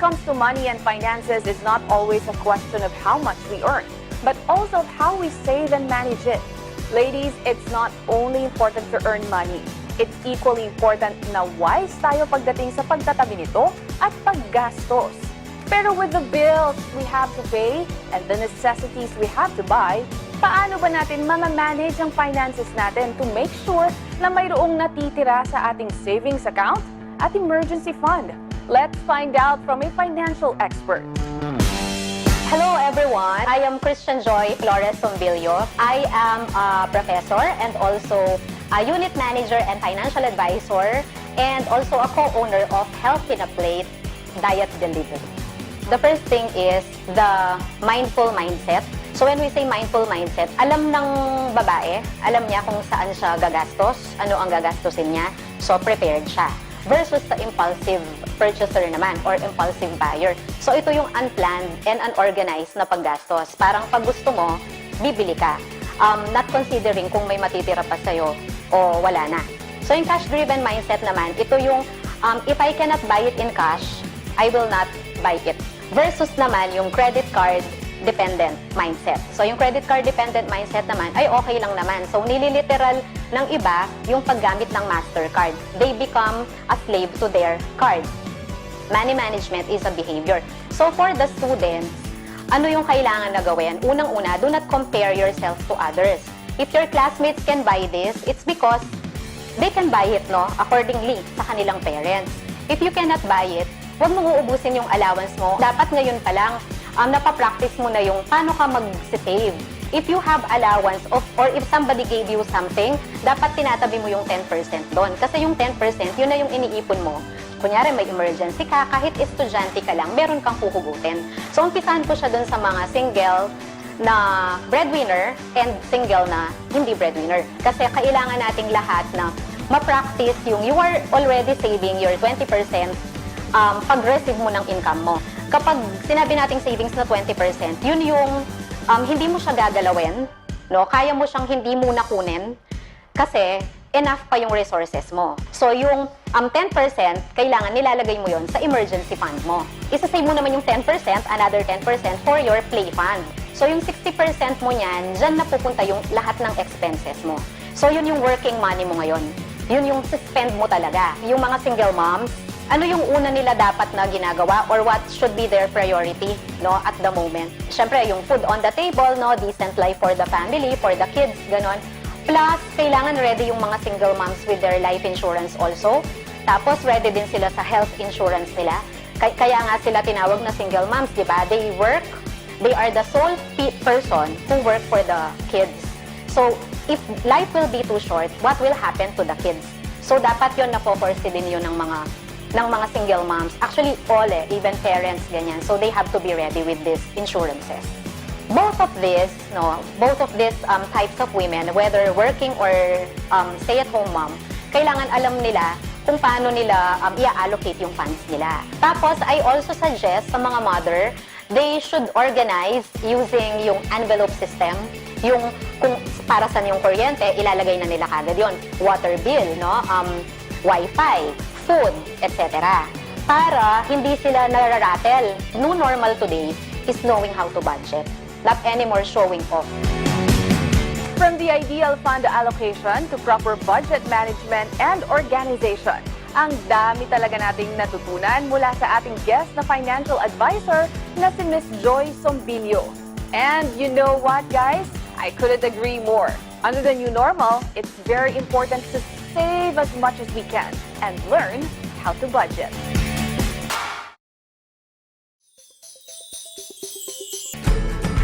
comes to money and finances, it's not always a question of how much we earn, but also of how we save and manage it. Ladies, it's not only important to earn money. It's equally important na wise tayo pagdating sa pagtatabi nito at paggastos. Pero with the bills we have to pay and the necessities we have to buy, paano ba natin mamamanage ang finances natin to make sure na mayroong natitira sa ating savings account at emergency fund? Let's find out from a financial expert. Hello everyone, I am Christian Joy Flores Sombilio. I am a professor and also a unit manager and financial advisor and also a co-owner of Health in a Plate Diet Delivery. The first thing is the mindful mindset. So when we say mindful mindset, alam ng babae, alam niya kung saan siya gagastos, ano ang gagastusin niya, so prepared siya. Versus the impulsive purchaser naman or impulsive buyer. So ito yung unplanned and unorganized na paggastos. Parang pag gusto mo, bibili ka. Not considering kung may matitira pa sa'yo o wala na. So yung cash-driven mindset naman, ito yung if I cannot buy it in cash, I will not buy it. Versus naman yung credit card dependent mindset. So yung credit card dependent mindset naman ay okay lang naman. So nililiteral ng iba yung paggamit ng MasterCard. They become a slave to their card. Money management is a behavior. So for the students, ano yung kailangan na gawin? Unang-una, do not compare yourself to others. If your classmates can buy this, it's because they can buy it, no? Accordingly sa kanilang parents. If you cannot buy it, huwag mong uubusin yung allowance mo. Dapat ngayon pa lang, napapractice mo na yung paano ka mag-save. If you have allowance or if somebody gave you something, dapat tinatabi mo yung 10% doon. Kasi yung 10%, yun na yung iniipon mo. Kunyari may emergency ka, kahit estudyante ka lang, meron kang huhugutin. So umpisahan ko siya doon sa mga single na breadwinner and single na hindi breadwinner. Kasi kailangan nating lahat na ma-practice yung you are already saving your 20% pag-receive mo ng income mo. Kapag sinabi nating savings na 20%, yun yung hindi mo siya gagalawin, no? Kaya mo siyang hindi muna kunin kasi enough pa yung resources mo. So yung 10%, kailangan nilalagay mo yun sa emergency fund mo. Isa-save mo naman yung 10%, another 10% for your play fund. So yung 60% mo niyan, dyan napupunta yung lahat ng expenses mo. So yun yung working money mo ngayon. Yun yung spend mo talaga. Yung mga single moms, ano yung una nila dapat na ginagawa or what should be their priority, no, at the moment? Siyempre, yung food on the table, no, decent life for the family, for the kids, ganon. Plus, kailangan ready yung mga single moms with their life insurance also. Tapos, ready din sila sa health insurance nila. Kaya nga sila tinawag na single moms, di ba? They work, they are the sole person who work for the kids. So, if life will be too short, what will happen to the kids? So, dapat yun na-foresee din yun ng mga single moms. Actually, all even parents, ganyan. So, they have to be ready with these insurances. Both of these types of women, whether working or stay-at-home mom, kailangan alam nila kung paano nila i-allocate yung funds nila. Tapos, I also suggest sa mga mother, they should organize using yung envelope system. Yung kung para saan yung kuryente, ilalagay na nila kagad yun. Water bill, no? Wi-Fi, food, etc. Para hindi sila nararatel. New normal today is knowing how to budget, not anymore showing off. From the ideal fund allocation to proper budget management and organization, ang dami talaga nating natutunan mula sa ating guest na financial advisor na si Ms. Joy Sombilio. And you know what, guys? I couldn't agree more. Under the new normal, it's very important to save as much as we can and learn how to budget.